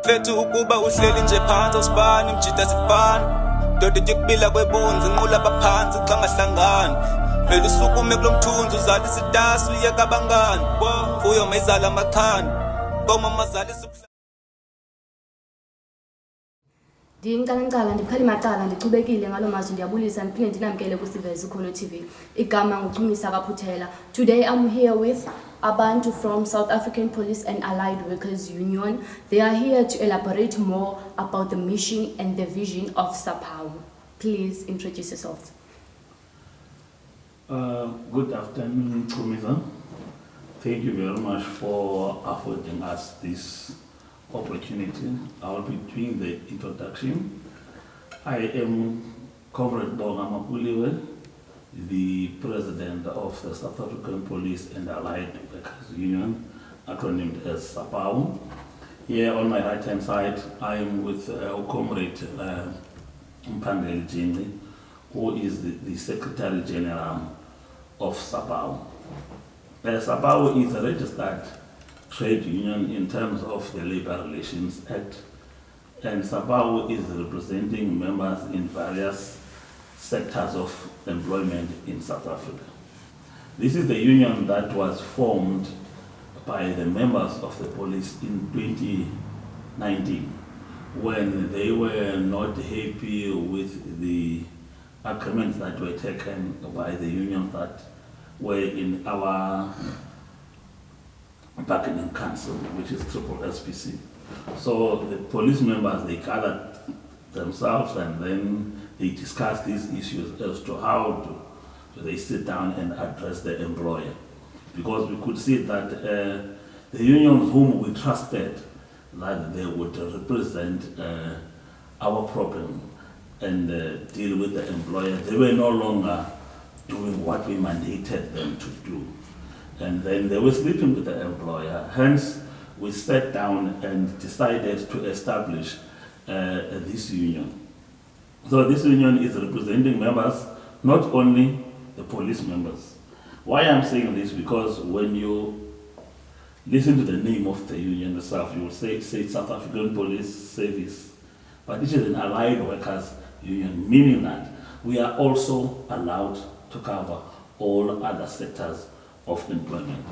Fethu ukuba uhleli nje phansi usibani mjida sifana doda yekubila kwebunzi nqula baphansi xa ngahlangani vele usukume kulomthunzi uzala isitasi uyeka abangani mfuyo mayizala amathani koma mazali Ndingicala ndikhali macala ndichubekile ngalo mazwi ndiyabulisa ndiphinde ndinamkele kuSIVEZ'UKHONO TV igama nguChumisa kaPhuthela. Today I'm here with Abantu from South African Police and Allied Workers Union. They are here to elaborate more about the mission and the vision of SAPAWU. Please introduce yourselves. Good afternoon, Chumisa. Thank you very much for affording us this opportunity. I'll be doing the introduction. I am Comrade Bonga Mapuliwe, the President of the South African Police and Allied Workers Union, acronymed as SAPAWU. Here on my right-hand side, I am with Comrade Mpangeli Jindli, who is the Secretary General of SAPAWU. SAPAWU is a registered trade union in terms of the Labor Relations Act, and SAPAWU is representing members in various sectors of employment in South Africa. This is the union that was formed by the members of the police in 2019 when they were not happy with the agreements that were taken by the unions that were in our bargaining council, which is triple SPC. So the police members, they gathered themselves and then they discussed these issues as to how do they sit down and address the employer. Because we could see that the unions whom we trusted that they would represent our problem and deal with the employer, they were no longer doing what we mandated them to do. And then they were sleeping with the employer. Hence, we sat down and decided to establish this union. So this union is representing members, not only the police members. Why I'm saying this? Because when you listen to the name of the union itself, you will say South African Police Service, but this is an allied workers union, meaning that we are also allowed to cover all other sectors of employment.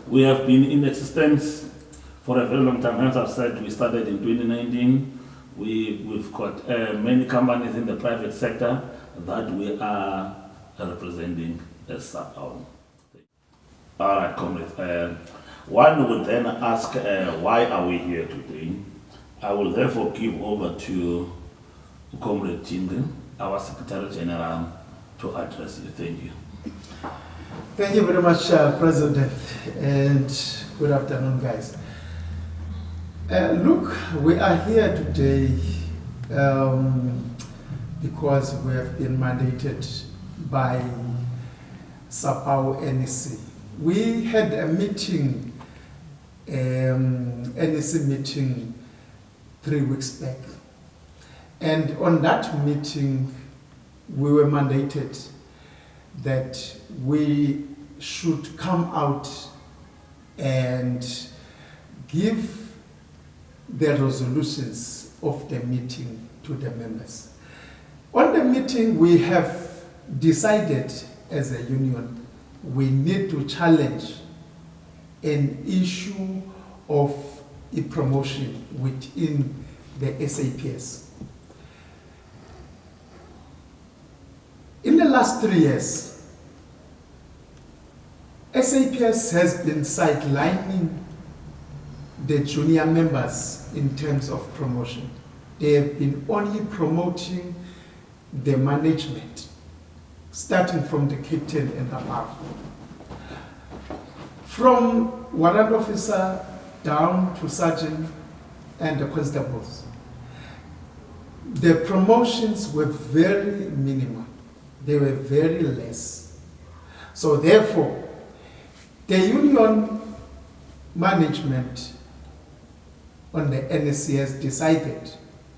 We have been in existence for a very long time. As I've said, we started in 2019. We've got many companies in the private sector that we are representing as SAPAWU. All right, comrades. One would then ask, why are we here today? I will therefore give over to Comrade Jindli, our Secretary General, to address you. Thank you. Thank you very much, President, and good afternoon, guys. Look, we are here today because we have been mandated by SAPAWU NEC. We had a meeting, NEC meeting 3 weeks back, and on that meeting we were mandated that we should come out and give the resolutions of the meeting to the members. On the meeting, we have decided as a union, we need to challenge an issue of a promotion within the SAPS. In the last 3 years, SAPS has been sidelining the junior members in terms of promotion. They have been only promoting the management, starting from the captain and above. From warrant officer down to sergeant and the constables. The promotions were very minimal. They were very less. So therefore, the union management on the NEC has decided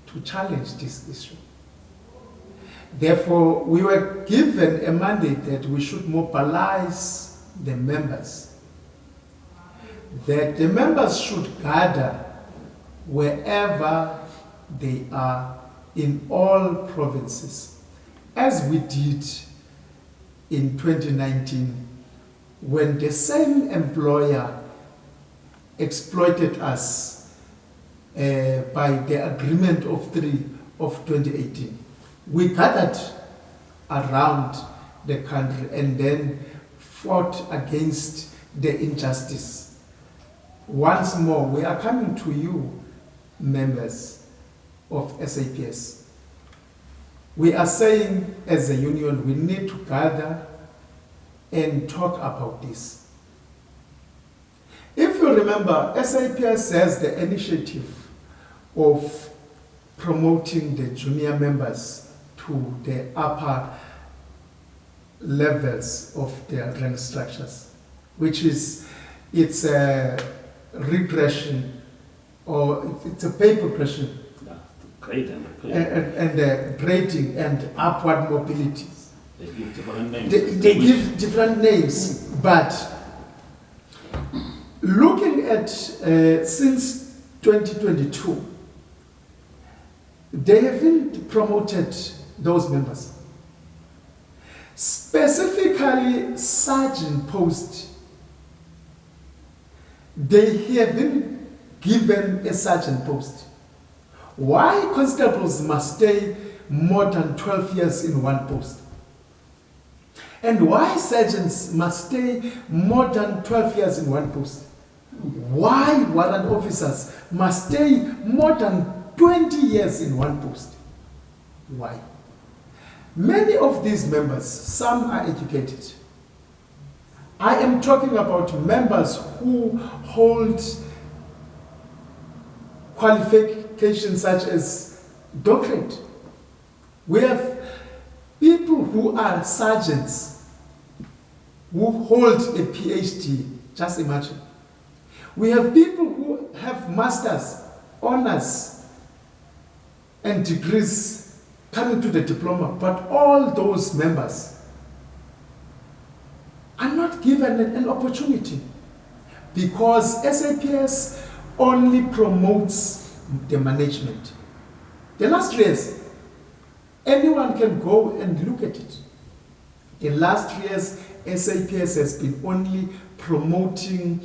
to challenge this issue. Therefore, we were given a mandate that we should mobilize the members, that the members should gather wherever they are in all provinces, as we did in 2019 when the same employer exploited us by the agreement of 3 of 2018. We gathered around the country and then fought against the injustice. Once more, we are coming to you, members of SAPS. We are saying as a union, we need to gather and talk about this. If you remember, SAPS has the initiative of promoting the junior members to the upper levels of their rank structures, which is, it's a regression, or it's a pay progression, and grading and upward mobility. They give different names. They give different names, but looking at since 2022, they haven't promoted those members. Specifically, sergeant post, they haven't given a sergeant post. Why constables must stay more than 12 years in one post? And why sergeants must stay more than 12 years in one post? Why warrant officers must stay more than 20 years in one post? Why? Many of these members, some are educated. I am talking about members who hold qualifications such as doctorate. We have people who are sergeants who hold a PhD, just imagine. We have people who have masters, honors, and degrees coming to the diploma, but all those members are not given an opportunity because SAPS only promotes the management. The last years, anyone can go and look at it. The last years, SAPS has been only promoting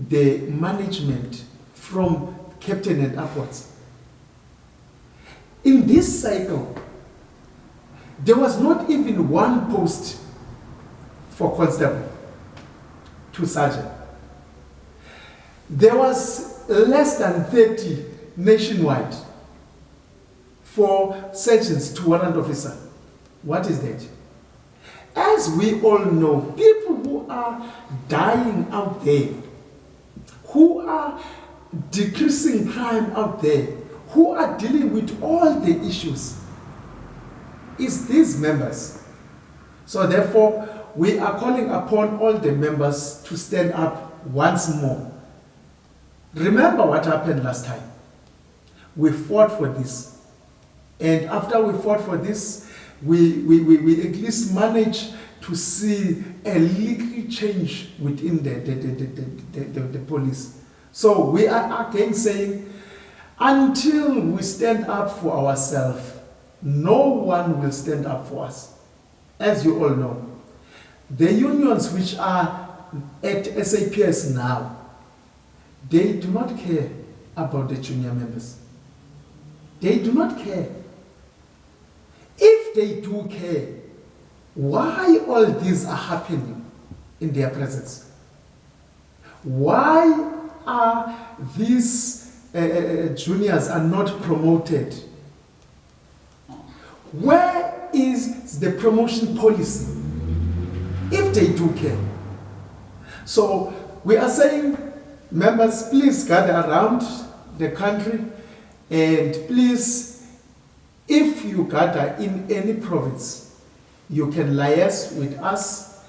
the management from captain and upwards. In this cycle, there was not even one post for constable to sergeant. There was less than 30 nationwide for sergeants to warrant officer. What is that? As we all know, people who are dying out there, who are decreasing crime out there, who are dealing with all the issues, is these members. So therefore, we are calling upon all the members to stand up once more. Remember what happened last time. We fought for this. And after we fought for this, we at least managed to see a little change within the police. So we are again saying, until we stand up for ourselves, no one will stand up for us. As you all know, the unions which are at SAPS now, they do not care about the junior members. They do not care. If they do care, why all these are happening in their presence? Why are these juniors are not promoted? Where is the promotion policy if they do care? So we are saying, members, please gather around the country and please, if you gather in any province, you can liaise with us.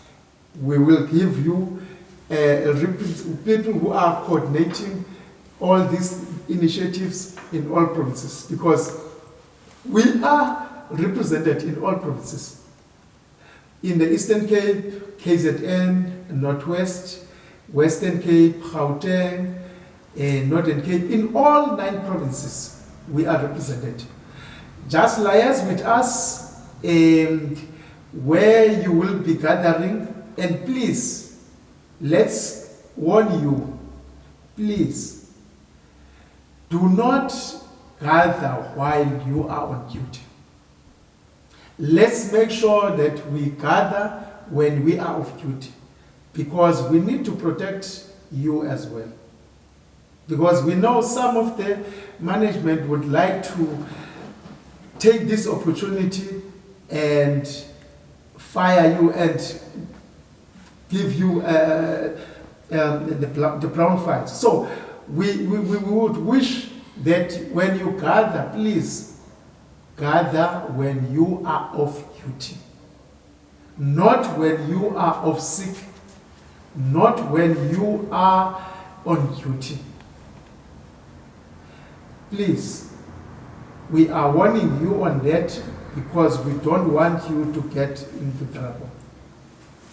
We will give you people who are coordinating all these initiatives in all provinces, because we are represented in all provinces. In the Eastern Cape, KZN, Northwest, Western Cape, Gauteng, Northern Cape, in all 9 provinces, we are represented. Just liaise with us where you will be gathering, and please, let's warn you, please, do not gather while you are on duty. Let's make sure that we gather when we are off duty, because we need to protect you as well. Because we know some of the management would like to take this opportunity and fire you and give you the brown fight. So we would wish that when you gather, please gather when you are off duty. Not when you are off sick, not when you are on duty. Please, we are warning you on that because we don't want you to get into trouble.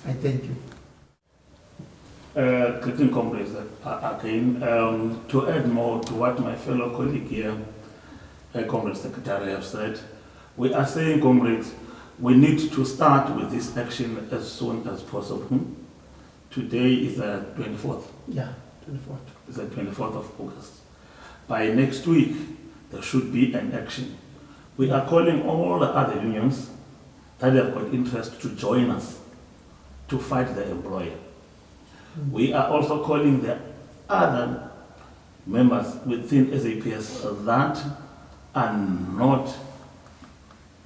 I thank you. Greeting comrades, again, to add more to what my fellow colleague here, Comrade Secretary, have said, we are saying, comrades, we need to start with this action as soon as possible. Today is the 24th. Yeah, 24th. It's the 24th of August. By next week, there should be an action. We are calling all the other unions that have got interest to join us to fight the employer. We are also calling the other members within SAPS that are not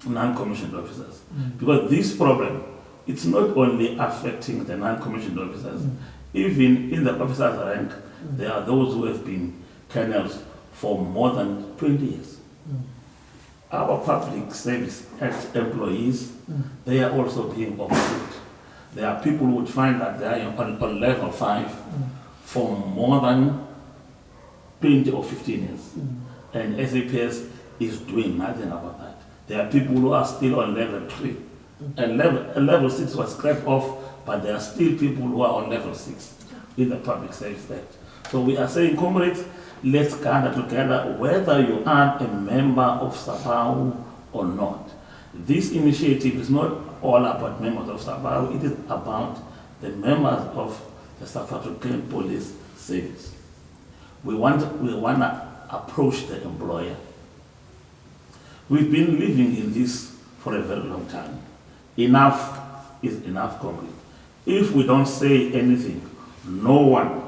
non-commissioned officers. Because this problem, it's not only affecting the non-commissioned officers, even in the officers' rank, there are those who have been colonels for more than 20 years. Our public service act employees, they are also being overlooked. There are people who would find that they are on level 5 for more than 20 or 15 years. And SAPS is doing nothing about that. There are people who are still on level 3. And level 6 was scrapped off, but there are still people who are on level 6 in the Public Service Act. So we are saying, comrades, let's gather together whether you are a member of SAPAWU or not. This initiative is not all about members of SAPAWU, it is about the members of the South African Police Service. We want to approach the employer. We've been living in this for a very long time. Enough is enough, comrade. If we don't say anything, no one,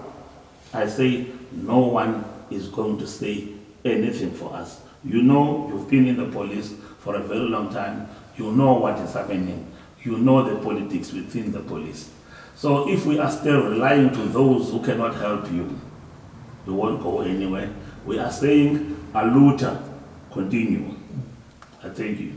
I say no one is going to say anything for us. You know, you've been in the police for a very long time. You know what is happening. You know the politics within the police. So if we are still relying to those who cannot help you, we won't go anywhere. We are saying, aluta, continue. I thank you.